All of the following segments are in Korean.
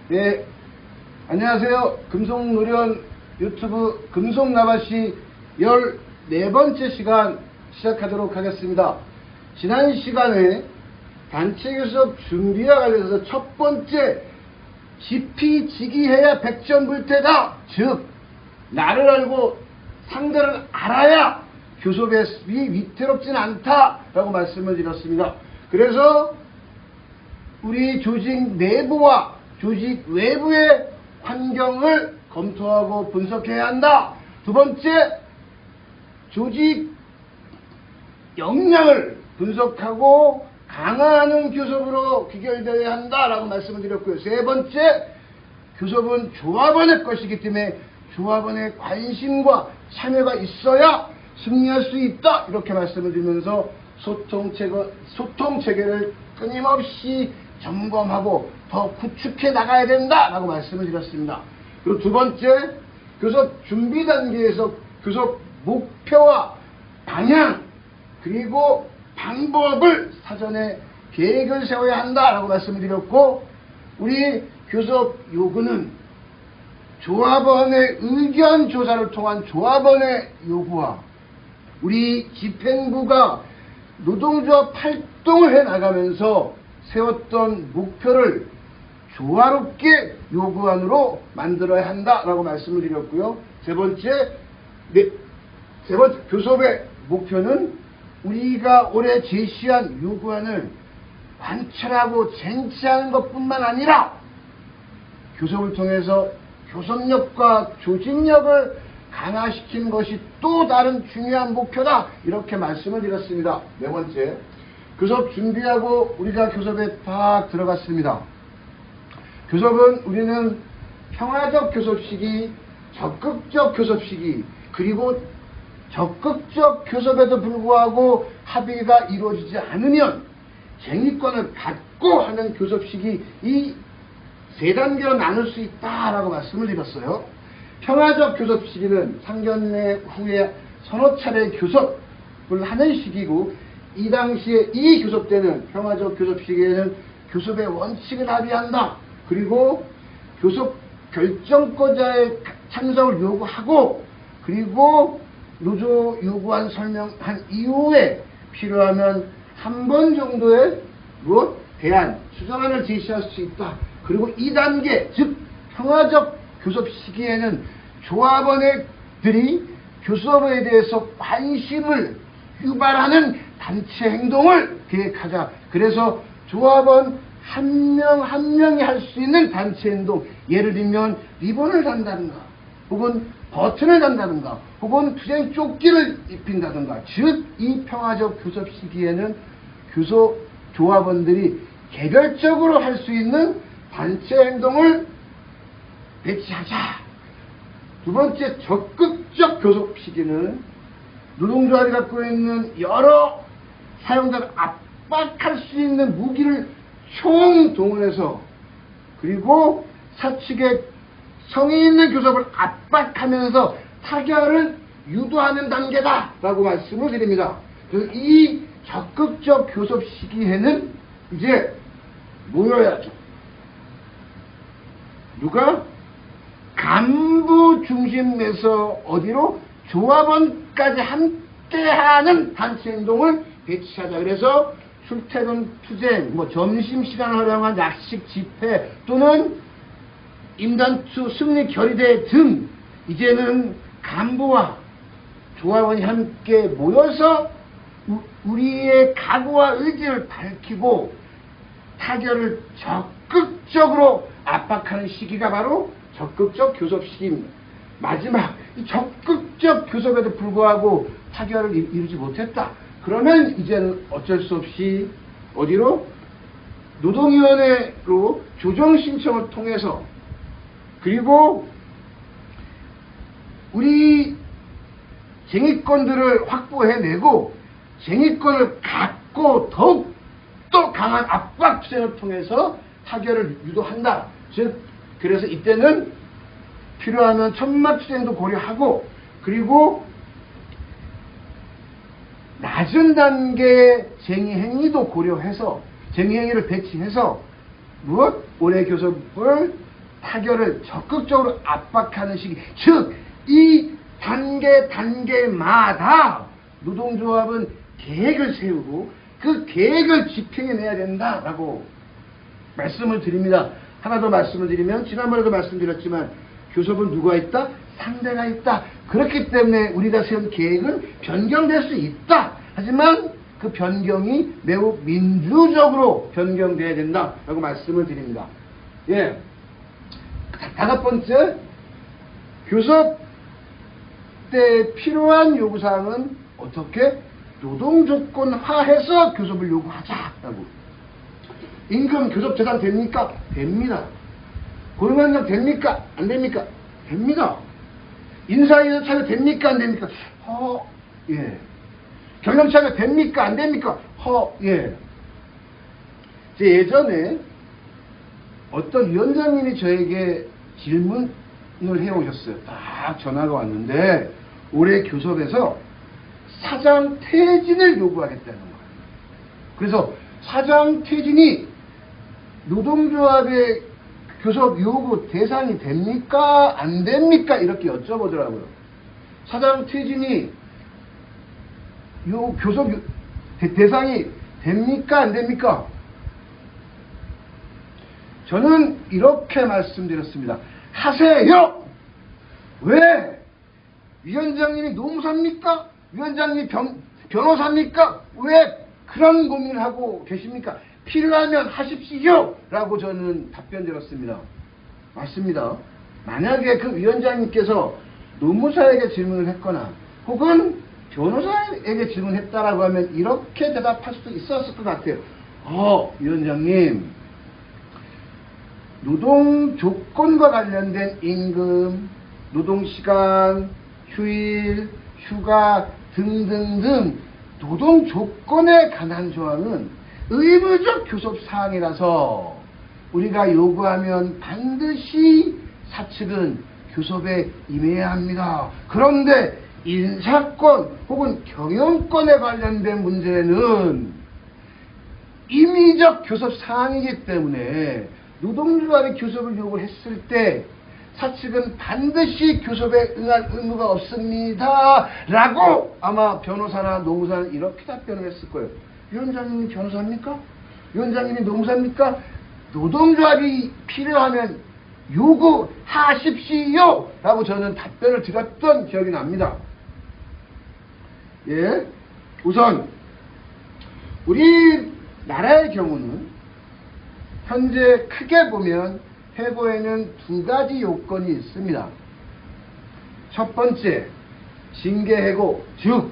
네, 안녕하세요. 금속노련 유튜브 금속나바시 14번째 시간 시작하도록 하겠습니다. 지난 시간에 단체교섭 준비와 관련해서 첫 번째 지피지기해야 백전불태다. 즉 나를 알고 상대를 알아야 교섭이 위태롭진 않다라고 말씀을 드렸습니다. 그래서 우리 조직 내부와 조직 외부의 환경을 검토하고 분석해야 한다. 두 번째, 조직 역량을 분석하고 강화하는 교섭으로 귀결되어야 한다라고 말씀을 드렸고요. 세 번째, 교섭은 조합원의 것이기 때문에 조합원의 관심과 참여가 있어야 승리할 수 있다. 이렇게 말씀을 드리면서 소통 체계를 끊임없이 점검하고 더 구축해 나가야 된다라고 말씀을 드렸습니다. 그리고 두 번째, 교섭 준비 단계에서 교섭 목표와 방향 그리고 방법을 사전에 계획을 세워야 한다라고 말씀을 드렸고, 우리 교섭 요구는 조합원의 의견 조사를 통한 조합원의 요구와 우리 집행부가 노동조합 활동을 해나가면서 세웠던 목표를 조화롭게 요구안으로 만들어야 한다라고 말씀을 드렸고요. 세 번째, 교섭의 목표는 우리가 올해 제시한 요구안을 관철하고 쟁취하는 것뿐만 아니라 교섭을 통해서 교섭력과 조직력을 강화시키는 것이 또 다른 중요한 목표다. 이렇게 말씀을 드렸습니다. 네 번째, 교섭 준비하고 우리가 교섭에 팍 들어갔습니다. 교섭은 우리는 평화적 교섭 시기, 적극적 교섭 시기, 그리고 적극적 교섭에도 불구하고 합의가 이루어지지 않으면 쟁의권을 갖고 하는 교섭 시기, 이 세 단계로 나눌 수 있다라고 말씀을 드렸어요. 평화적 교섭 시기는 상견례 후에 서너 차례 교섭을 하는 시기고, 이 당시에 이 교섭 때는 평화적 교섭 시기에는 교섭의 원칙을 합의한다. 그리고 교섭 결정권자의 참석을 요구하고, 그리고 노조 요구안 설명한 이후에 필요하면 한 번 정도의 대안, 수정안을 제시할 수 있다. 그리고 2단계, 즉 평화적 교섭 시기에는 조합원들이 교섭에 대해서 관심을 유발하는 단체 행동을 계획하자. 그래서 조합원 한 명 한 명이 할 수 있는 단체 행동, 예를 들면 리본을 단다든가 혹은 버튼을 단다든가 혹은 투쟁 조끼를 입힌다든가, 즉 이 평화적 교섭 시기에는 조합원들이 개별적으로 할 수 있는 단체 행동을 배치하자. 두 번째, 적극적 교섭 시기는 노동조합이 갖고 있는 여러 사용자를 압박할 수 있는 무기를 총동원해서, 그리고 사측의 성의 있는 교섭을 압박하면서 타결을 유도하는 단계다 라고 말씀을 드립니다. 그래서 이 적극적 교섭 시기에는 이제 모여야죠. 누가? 간부 중심에서 어디로? 조합원까지 함께하는 단체 행동을 배치하자. 그래서 출퇴근 투쟁, 점심시간을 활용한 약식 집회 또는 임단추 승리 결의대 등, 이제는 간부와 조합원이 함께 모여서 우리의 각오와 의지를 밝히고 타결을 적극적으로 압박하는 시기가 바로 적극적 교섭 시기입니다. 마지막, 이 적극적 교섭에도 불구하고 타결을 이루지 못했다. 그러면 이제는 어쩔 수 없이 어디로? 노동위원회로 조정 신청을 통해서, 그리고 우리 쟁의권들을 확보해내고 쟁의권을 갖고 더욱더 강한 압박 투쟁을 통해서 타결을 유도한다. 즉, 그래서 이때는 필요하면 천막투쟁도 고려하고, 그리고 낮은 단계의 쟁의행위도 고려해서 쟁의행위를 배치해서 올해 교섭을 타결을 적극적으로 압박하는 시기, 즉 이 단계마다 노동조합은 계획을 세우고 그 계획을 집행해내야 된다라고 말씀을 드립니다. 하나 더 말씀을 드리면, 지난번에도 말씀드렸지만 교섭은 누가 있다? 상대가 있다. 그렇기 때문에 우리가 세운 계획은 변경될 수 있다. 하지만 그 변경이 매우 민주적으로 변경돼야 된다라고 말씀을 드립니다. 예. 다섯 번째, 교섭 때 필요한 요구사항은 어떻게? 노동조건화해서 교섭을 요구하자라고. 임금 교섭 대상 됩니까? 됩니다. 고용환경 됩니까? 안 됩니까? 됩니다. 인사이익 차별 됩니까? 안 됩니까? 예. 경영차별 됩니까? 안 됩니까? 예. 예전에 어떤 위원장님이 저에게 질문을 해오셨어요. 딱 전화가 왔는데 올해 교섭에서 사장 퇴진을 요구하겠다는 거예요. 그래서 사장 퇴진이 노동조합의 교섭 요구 대상이 됩니까? 안 됩니까? 이렇게 여쭤보더라고요. 사장 퇴진이 교섭 대상이 됩니까? 안 됩니까? 저는 이렇게 말씀드렸습니다. 하세요! 왜? 위원장님이 노무사입니까? 위원장님이 변호사입니까? 왜 그런 고민을 하고 계십니까? 필요하면 하십시오! 라고 저는 답변 드렸습니다. 맞습니다. 만약에 그 위원장님께서 노무사에게 질문을 했거나 혹은 변호사에게 질문했다라고 하면 이렇게 대답할 수도 있었을 것 같아요. 위원장님, 노동 조건과 관련된 임금, 노동시간, 휴일, 휴가 등등등 노동 조건에 관한 조항은 의무적 교섭 사항이라서 우리가 요구하면 반드시 사측은 교섭에 임해야 합니다. 그런데 인사권 혹은 경영권에 관련된 문제는 임의적 교섭 사항이기 때문에 노동조합이 교섭을 요구했을 때 사측은 반드시 교섭에 응할 의무가 없습니다. 라고 아마 변호사나 노무사는 이렇게 답변을 했을 거예요. 위원장님이 변호사입니까? 위원장님이 노무사입니까? 노동조합이 필요하면 요구하십시오! 라고 저는 답변을 드렸던 기억이 납니다. 예. 우선 우리나라의 경우는 현재 크게 보면 해고에는 두 가지 요건이 있습니다. 첫 번째, 징계해고, 즉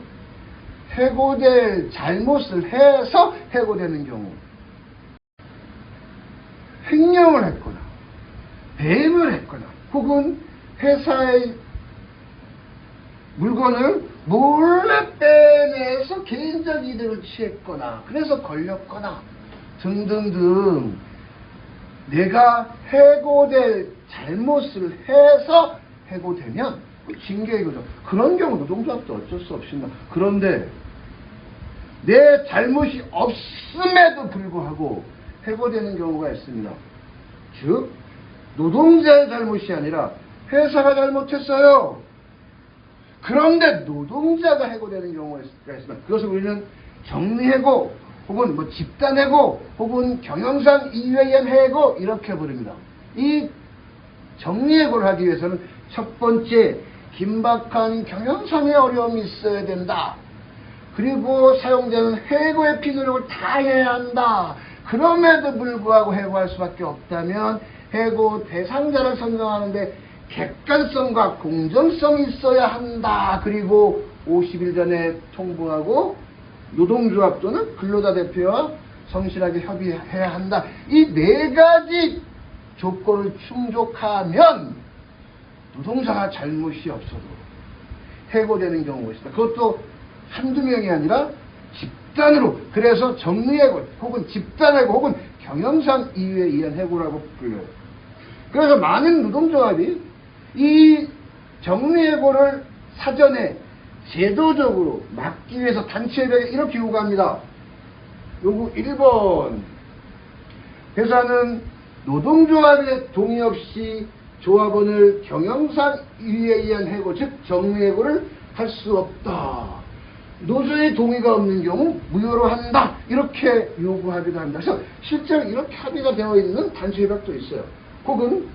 해고될 잘못을 해서 해고되는 경우, 횡령을 했거나 배임을 했거나 혹은 회사의 물건을 몰래 빼내서 개인적 이득을 취했거나 그래서 걸렸거나 등등등 내가 해고될 잘못을 해서 해고되면 징계이거죠. 그런 경우 노동조합도 어쩔 수 없습니다. 그런데 내 잘못이 없음에도 불구하고 해고되는 경우가 있습니다. 즉 노동자의 잘못이 아니라 회사가 잘못했어요. 그런데 노동자가 해고되는 경우가 있습니다. 그것을 우리는 정리해고 혹은 집단해고 혹은 경영상 이유에 의한 해고 이렇게 부릅니다. 이 정리해고를 하기 위해서는 첫 번째, 긴박한 경영상의 어려움이 있어야 된다. 그리고 사용자는 해고의 피노력을 다해야 한다. 그럼에도 불구하고 해고할 수밖에 없다면 해고 대상자를 선정하는데 객관성과 공정성이 있어야 한다. 그리고 50일 전에 통보하고 노동조합 또는 근로자 대표와 성실하게 협의해야 한다. 이 네 가지 조건을 충족하면 노동자가 잘못이 없어도 해고되는 경우가 있습니다. 그것도 한두 명이 아니라 집단으로. 그래서 정리해고 혹은 집단해고 혹은 경영상 이유에 의한 해고라고 불려요. 그래서 많은 노동조합이 이 정리해고를 사전에 제도적으로 막기 위해서 단체별에 이렇게 요구합니다. 요구 1번, 회사는 노동조합의 동의 없이 조합원을 경영상 이유에 의한 해고, 즉 정리해고를 할 수 없다. 노조의 동의가 없는 경우 무효로 한다. 이렇게 요구하기도 한다. 그래서 실제로 이렇게 합의가 되어 있는 단체협약도 있어요. 혹은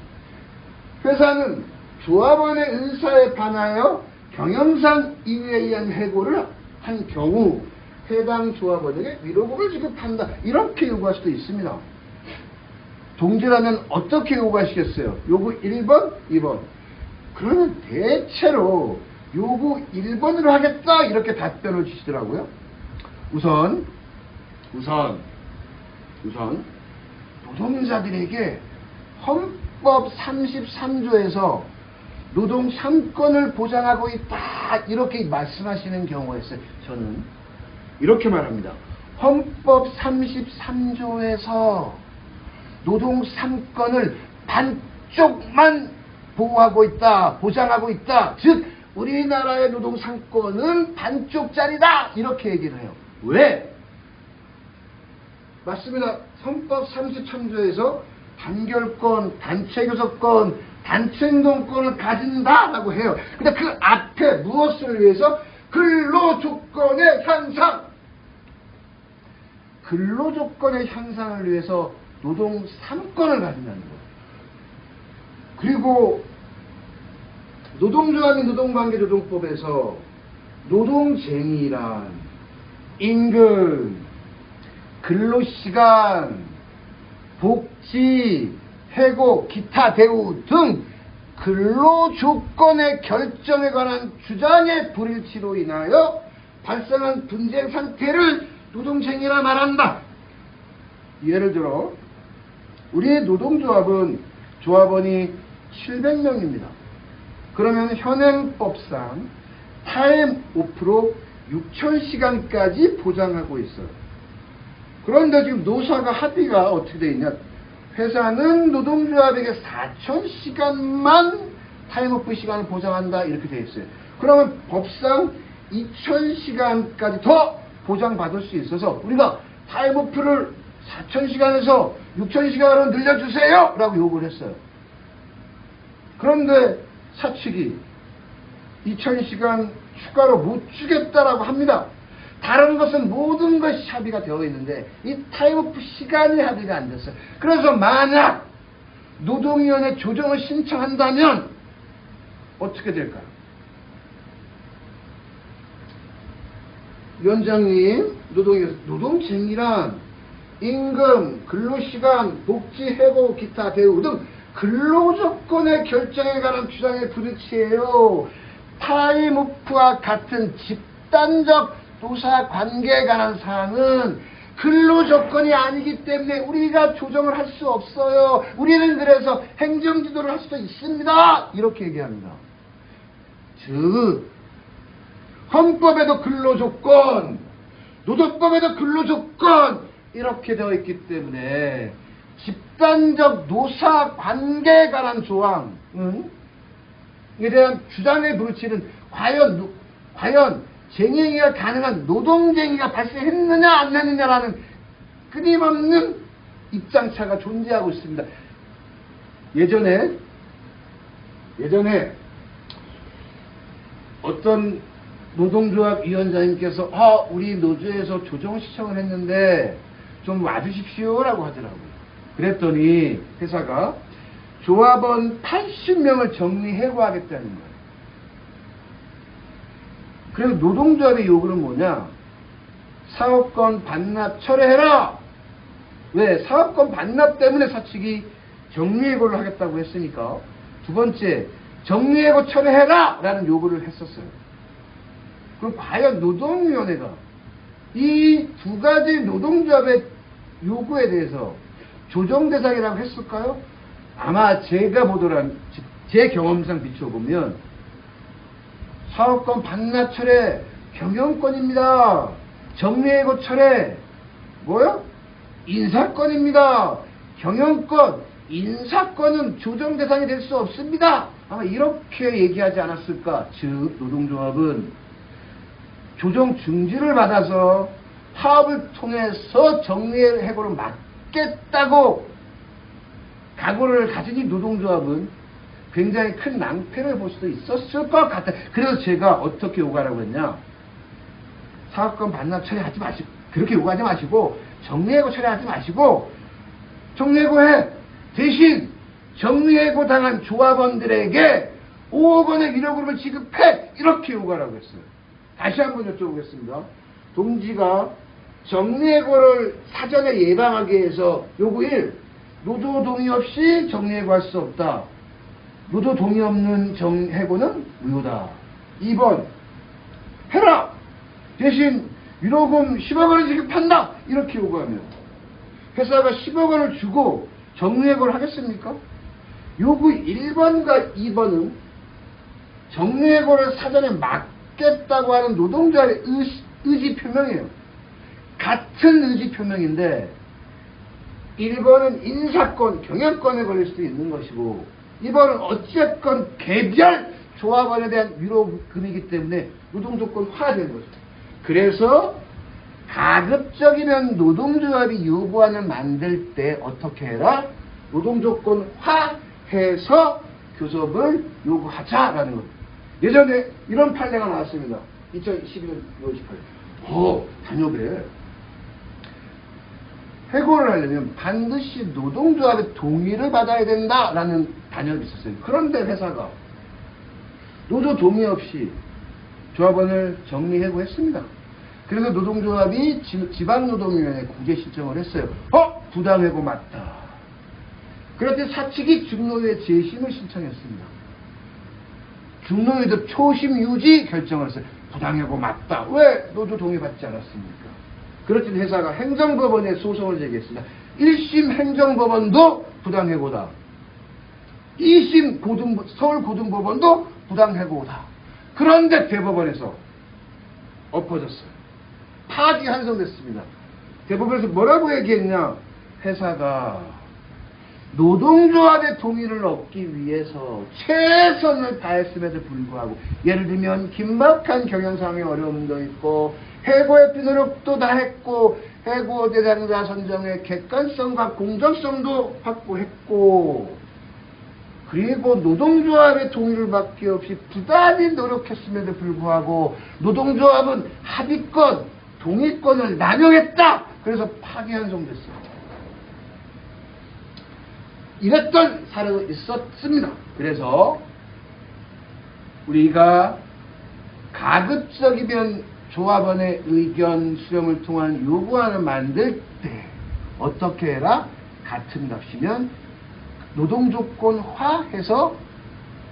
회사는 조합원의 의사에 반하여 경영상 이유에 의한 해고를 한 경우 해당 조합원에게 위로금을 지급한다. 이렇게 요구할 수도 있습니다. 동지라면 어떻게 요구하시겠어요? 요구 1번, 2번. 그러면 대체로 요구 1번으로 하겠다 이렇게 답변을 주시더라고요. 우선 노동자들에게 헌법 33조에서 노동 3권을 보장하고 있다 이렇게 말씀하시는 경우가 있어요. 저는 이렇게 말합니다. 헌법 33조에서 노동 3권을 반쪽만 보호하고 있다, 보장하고 있다. 즉 우리나라의 노동 3권은 반쪽짜리다 이렇게 얘기를 해요. 왜? 맞습니다. 헌법 33조에서 단결권, 단체교섭권, 단체행동권을 가진다라고 해요. 근데 그 앞에 무엇을 위해서? 근로조건의 향상! 근로조건의 향상을 위해서 노동 3권을 가진다는 거예요. 그리고 노동조합 및 노동관계조정법에서 노동쟁의란 임금, 근로시간, 복지, 해고, 기타 대우 등 근로조건의 결정에 관한 주장의 불일치로 인하여 발생한 분쟁 상태를 노동쟁의라 말한다. 예를 들어 우리의 노동조합은 조합원이 700명입니다. 그러면 현행법상 타임 오프로 6,000시간까지 보장하고 있어요. 그런데 지금 노사가 합의가 어떻게 되어 있냐? 회사는 노동조합에게 4,000시간만 타임오프 시간을 보장한다 이렇게 되어 있어요. 그러면 법상 2,000시간까지 더 보장받을 수 있어서 우리가 타임오프를 4,000시간에서 6,000시간으로 늘려주세요 라고 요구를 했어요. 그런데 사측이 2,000시간 추가로 못 주겠다라고 합니다. 다른 것은 모든 것이 합의가 되어 있는데 이 타임오프 시간이 합의가 안 됐어요. 그래서 만약 노동위원회 조정을 신청한다면 어떻게 될까요? 위원장님, 노동쟁의란 임금, 근로시간, 복지, 해고, 기타 대우 등 근로조건의 결정에 관한 주장의 불일치예요. 타임오프와 같은 집단적 노사관계에 관한 사항은 근로조건이 아니기 때문에 우리가 조정을 할 수 없어요. 우리는 그래서 행정지도를 할 수도 있습니다. 이렇게 얘기합니다. 즉 헌법에도 근로조건, 노동법에도 근로조건 이렇게 되어 있기 때문에 집단적 노사관계에 관한 조항에 대한 주장의 불일치는 과연 쟁의가 가능한 노동쟁의가 발생했느냐 안 했느냐라는 끊임없는 입장차가 존재하고 있습니다. 예전에 어떤 노동조합 위원장님께서 우리 노조에서 조정 신청을 했는데 좀 와주십시오 라고 하더라고요. 그랬더니 회사가 조합원 80명을 정리해고하겠다는 거예요. 그래서 노동조합의 요구는 뭐냐? 사업권 반납 철회해라! 왜? 사업권 반납 때문에 사측이 정리해고를 하겠다고 했으니까. 두 번째, 정리해고 철회해라! 라는 요구를 했었어요. 그럼 과연 노동위원회가 이 두 가지 노동조합의 요구에 대해서 조정 대상이라고 했을까요? 아마 제가 보더란, 제 경험상 비춰보면 사업권 반납 철회 경영권입니다. 정리해고 철회 뭐요? 인사권입니다. 경영권, 인사권은 조정 대상이 될 수 없습니다. 아마 이렇게 얘기하지 않았을까? 즉 노동조합은 조정 중지를 받아서 파업을 통해서 정리해고를 막겠다고 각오를 가진 이 노동조합은 굉장히 큰 낭패를 볼 수도 있었을 것 같아요. 그래서 제가 어떻게 요구하라고 했냐. 사업권 반납 처리하지 마시고, 그렇게 요구하지 마시고, 정리해고 처리하지 마시고, 정리해고해. 대신 정리해고 당한 조합원들에게 5억 원의 위로금을 지급해. 이렇게 요구하라고 했어요. 다시 한번 여쭤보겠습니다. 동지가 정리해고를 사전에 예방하기 위해서 요구 1. 노조 동의 없이 정리해고할 수 없다. 노조 동의 없는 정해고는 무효다. 2번 해라. 대신 위로금 10억 원을 지급한다. 이렇게 요구하면 회사가 10억 원을 주고 정리해고를 하겠습니까? 요구 1번과 2번은 정리해고를 사전에 막겠다고 하는 노동자의 의지 표명이에요. 같은 의지 표명인데 1번은 인사권, 경영권에 걸릴 수도 있는 것이고 2번은 어찌됐건 개별 조합원에 대한 위로금이기 때문에 노동조건화되는 거죠. 그래서 가급적이면 노동조합이 요구안을 만들 때 어떻게 해라? 노동조건화해서 교섭을 요구하자라는 겁니다. 예전에 이런 판례가 나왔습니다. 2012년 6월 18일. 단협에 해고를 하려면 반드시 노동조합의 동의를 받아야 된다라는 단협이 있었어요. 그런데 회사가 노조 동의 없이 조합원을 정리해고했습니다. 그래서 노동조합이 지방노동위원회에 구제 신청을 했어요. 부당해고 맞다. 그럴 때 사측이 중노위에 재심을 신청했습니다. 중노위도 초심 유지 결정을 했어요. 부당해고 맞다. 왜 노조 동의 받지 않았습니까? 그럴 때 회사가 행정법원에 소송을 제기했습니다. 1심 행정법원도 부당해고다. 2심 서울고등법원도 부당해고다. 그런데 대법원에서 엎어졌어요. 파기환송됐습니다. 대법원에서 뭐라고 얘기했냐. 회사가 노동조합의 동의를 얻기 위해서 최선을 다했음에도 불구하고 예를 들면 긴박한 경영상의 어려움도 있고 해고의 노력도 다 했고 해고 대상자 선정의 객관성과 공정성도 확보했고 그리고 노동조합의 동의를 받기 없이 부단히 노력했음에도 불구하고 노동조합은 합의권, 동의권을 남용했다. 그래서 파기환송됐어요. 이랬던 사례가 있었습니다. 그래서 우리가 가급적이면 조합원의 의견 수렴을 통한 요구안을 만들 때 어떻게 해라? 같은 값이면 노동조건화해서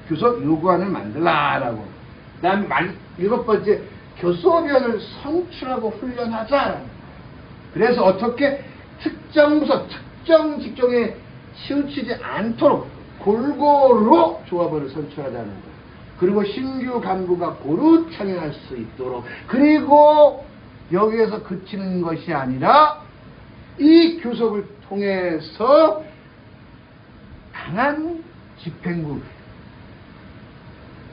교섭 요구안을 만들라라고. 그 다음에 7번째 교섭위원을 선출하고 훈련하자. 그래서 어떻게 특정 부서, 특정 직종에 치우치지 않도록 골고루 조합원을 선출하자는 거예요. 그리고 신규 간부가 고루 참여할 수 있도록 그리고 여기에서 그치는 것이 아니라 이 교섭을 통해서 강한 집행부,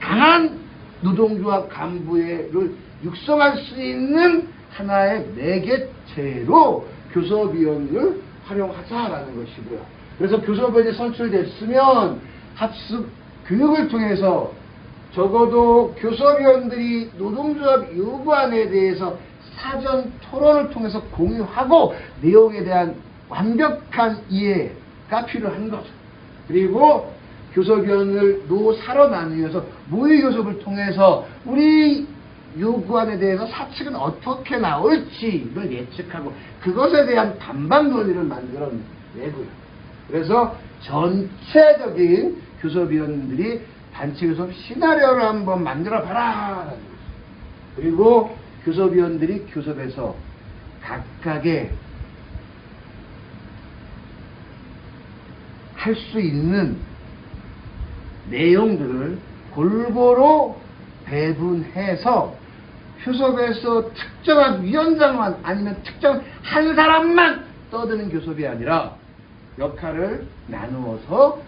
강한 노동조합 간부를 육성할 수 있는 하나의 매개체로 교섭위원을 활용하자라는 것이고요. 그래서 교섭위원이 선출됐으면 합숙 교육을 통해서 적어도 교섭위원들이 노동조합 요구안에 대해서 사전 토론을 통해서 공유하고 내용에 대한 완벽한 이해가 필요한 거죠. 그리고 교섭위원을 노사로 나누어서 모의교섭을 통해서 우리 요구안에 대해서 사측은 어떻게 나올지를 예측하고 그것에 대한 반박 논의를 만들어내고요. 그래서 전체적인 교섭위원들이 단체교섭 시나리오를 한번 만들어봐라. 그리고 교섭위원들이 교섭에서 각각의 할 수 있는 내용들을 골고루 배분해서 교섭에서 특정한 위원장만 아니면 특정 한 사람만 떠드는 교섭이 아니라 역할을 나누어서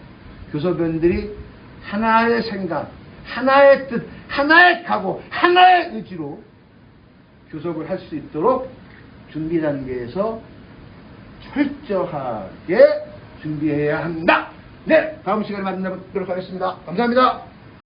교섭위원들이 하나의 생각, 하나의 뜻, 하나의 각오, 하나의 의지로 교섭을 할 수 있도록 준비 단계에서 철저하게 준비해야 한다. 네, 다음 시간에 만나뵙도록 하겠습니다. 감사합니다.